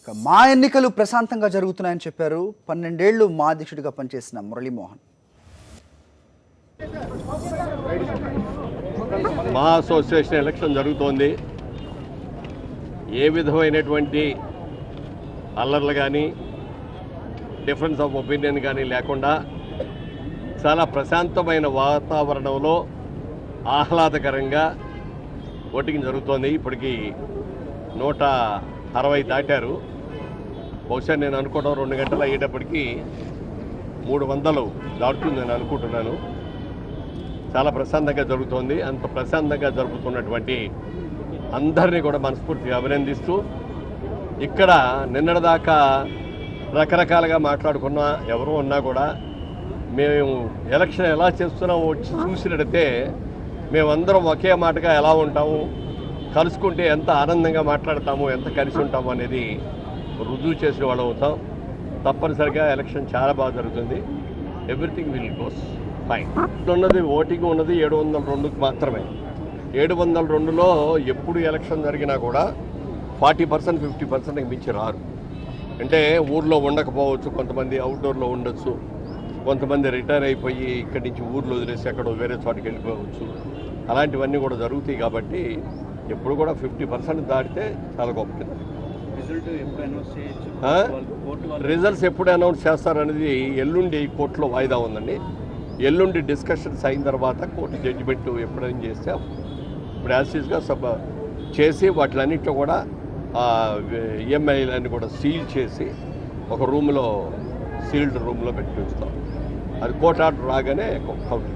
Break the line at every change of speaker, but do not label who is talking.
మా ఎన్నికలు ప్రశాంతంగా జరుగుతున్నాయని చెప్పారు 12 ఏళ్లు మా అధ్యక్షుడిగా పనిచేసిన మురళీమోహన్.
మా అసోసియేషన్ ఎలక్షన్ జరుగుతోంది. ఏ విధమైనటువంటి అల్లర్లు కానీ డిఫరెన్స్ ఆఫ్ ఒపీనియన్ కానీ లేకుండా చాలా ప్రశాంతమైన వాతావరణంలో ఆహ్లాదకరంగా ఓటింగ్ జరుగుతోంది. ఇప్పటికీ 160 దాటారు. బహుశా నేను అనుకోవడం 2 గంటలు అయ్యేటప్పటికీ 300 దాటుతుంది నేను అనుకుంటున్నాను. చాలా ప్రశాంతంగా జరుగుతోంది. అంత ప్రశాంతంగా జరుగుతున్నటువంటి అందరినీ కూడా మనస్ఫూర్తిగా అభినందిస్తూ, ఇక్కడ నిన్నటిదాకా రకరకాలుగా మాట్లాడుకున్న ఎవరు ఉన్నా కూడా మేము ఎలక్షన్ ఎలా చేస్తున్నామో వచ్చి చూసినట్టయితే మేమందరం ఒకే మాటగా ఎలా ఉంటాము, కలుసుకుంటే ఎంత ఆనందంగా మాట్లాడతాము, ఎంత కలిసి ఉంటాము అనేది రుజువు చేసిన వాళ్ళు అవుతాం. తప్పనిసరిగా ఎలక్షన్ చాలా బాగా జరుగుతుంది. Everything will goes fine. ఉన్నది ఓటింగ్ ఉన్నది 702కి మాత్రమే. 702లో ఎప్పుడు ఎలక్షన్ జరిగినా కూడా 40% 50% మించి రారు. అంటే ఊర్లో ఉండకపోవచ్చు, కొంతమంది అవుట్డోర్లో ఉండొచ్చు, కొంతమంది రిటైర్ అయిపోయి ఇక్కడి నుంచి ఊర్లో వదిలేసి ఎక్కడో వేరే చోటుకి వెళ్ళిపోవచ్చు. అలాంటివన్నీ కూడా జరుగుతాయి. కాబట్టి ఎప్పుడు కూడా 50% దాటితే చాలా గొప్పది. రిజల్ట్స్ ఎప్పుడు అనౌన్స్ చేస్తారనేది ఎల్లుండి కోర్టులో వాయిదా ఉందండి. ఎల్లుండి డిస్కషన్స్ అయిన తర్వాత కోర్టు జడ్జిమెంట్ ఎప్పుడైనా చేస్తే ఇప్పుడు యాసిస్గా చేసి వాటిలన్నింటిలో కూడా ఈఎంఐలన్నీ కూడా సీల్ చేసి ఒక రూమ్లో సీల్డ్ రూమ్లో పెట్టి ఉంచుతాం. అది కోర్టు ఆర్డర్ రాగానే కౌంట్